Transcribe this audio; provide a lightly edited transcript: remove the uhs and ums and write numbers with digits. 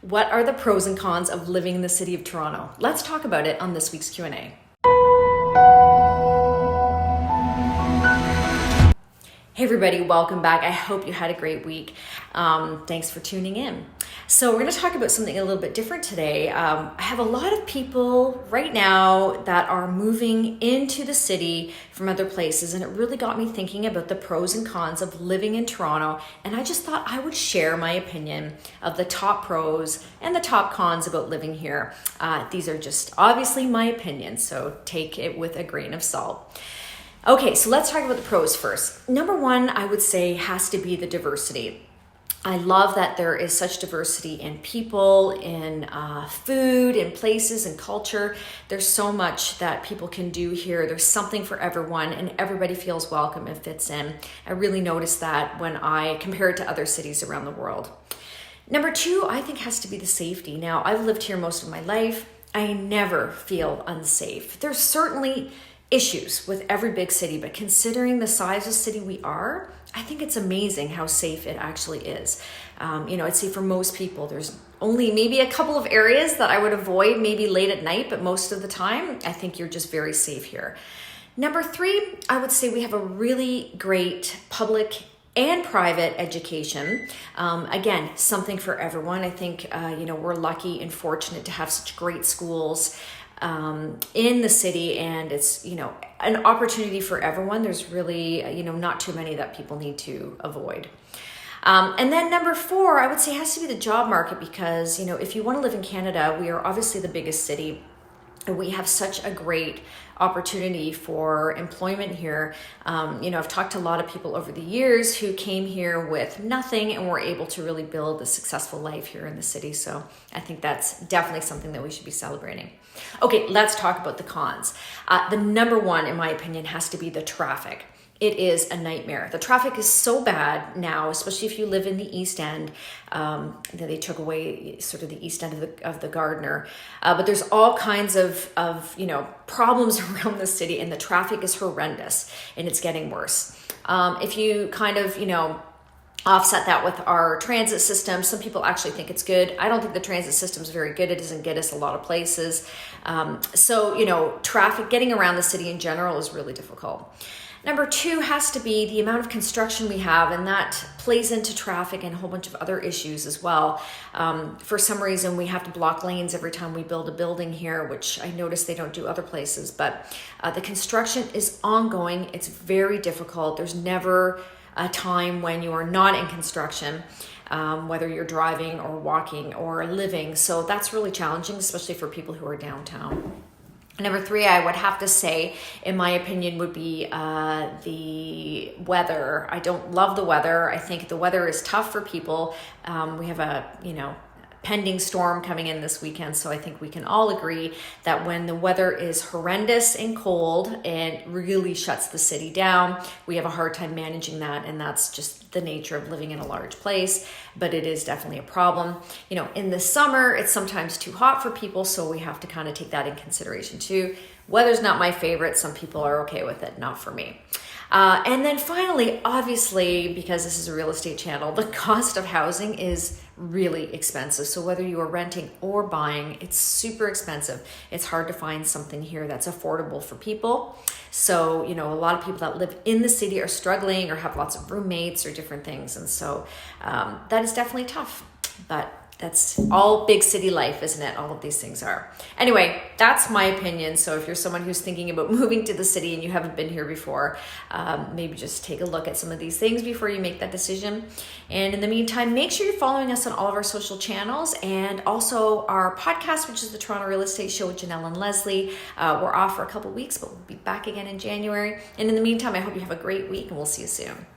What are the pros and cons of living in the city of Toronto? Let's talk about it on this week's Q&A. Hey everybody, welcome back. I hope you had a great week. Thanks for tuning in. So we're going to talk about something a little bit different today. I have a lot of people right now that are moving into the city from other places, and it really got me thinking about the pros and cons of living in Toronto, and I just thought I would share my opinion of the top pros and the top cons about living here. These are just obviously my opinions, so take it with a grain of salt. Okay, so let's talk about the pros first. Number one, I would say, has to be the diversity. I love that there is such diversity in people, in food, in places, and culture. There's so much that people can do here. There's something for everyone, and everybody feels welcome and fits in. I really noticed that when I compare it to other cities around the world. Number two, I think, has to be the safety. Now, I've lived here most of my life. I never feel unsafe. There's certainly issues with every big city, but considering the size of city we are, I think it's amazing how safe it actually is. I'd say for most people, there's only maybe a couple of areas that I would avoid maybe late at night, but most of the time, I think you're just very safe here. Number three, I would say we have a really great public and private education. Again, something for everyone. I think, we're lucky and fortunate to have such great schools in the city, and it's, an opportunity for everyone. There's really, not too many that people need to avoid. And then number four, I would say has to be the job market, because, if you want to live in Canada, we are obviously the biggest city. And we have such a great opportunity for employment here. I've talked to a lot of people over the years who came here with nothing and were able to really build a successful life here in the city. So I think that's definitely something that we should be celebrating. Okay, let's talk about the cons. The number one, in my opinion, has to be the traffic. It is a nightmare. The traffic is so bad now, especially if you live in the East End. They took away sort of the East End of the Gardiner. But there's all kinds of problems around the city, and the traffic is horrendous, and it's getting worse. If you kind of, offset that with our transit system, some people actually think it's good. I don't think the transit system is very good. It doesn't get us a lot of places. Traffic, getting around the city in general is really difficult. Number two has to be the amount of construction we have, and that plays into traffic and a whole bunch of other issues as well. For some reason, we have to block lanes every time we build a building here, which I notice they don't do other places. But the construction is ongoing. It's very difficult. There's never a time when you are not in construction, whether you're driving or walking or living. So that's really challenging, especially for people who are downtown. Number three, I would have to say, in my opinion, would be the weather. I don't love the weather. I think the weather is tough for people. We have a, pending storm coming in this weekend. So I think we can all agree that when the weather is horrendous and cold, it really shuts the city down. We have a hard time managing that, and that's just the nature of living in a large place, but it is definitely a problem. In the summer, it's sometimes too hot for people, so we have to kind of take that in consideration too. Weather's not my favorite. Some people are okay with it, not for me. And then finally, obviously, because this is a real estate channel, the cost of housing is really expensive. So whether you are renting or buying, it's super expensive. It's hard to find something here that's affordable for people. So, a lot of people that live in the city are struggling or have lots of roommates or different things. And so that is definitely tough, but that's all big city life, isn't it? All of these things are. Anyway, that's my opinion. So if you're someone who's thinking about moving to the city and you haven't been here before, maybe just take a look at some of these things before you make that decision. And in the meantime, make sure you're following us on all of our social channels, and also our podcast, which is the Toronto Real Estate Show with Jenelle and Leslie. We're off for a couple weeks, but we'll be back again in January. And in the meantime, I hope you have a great week, and we'll see you soon.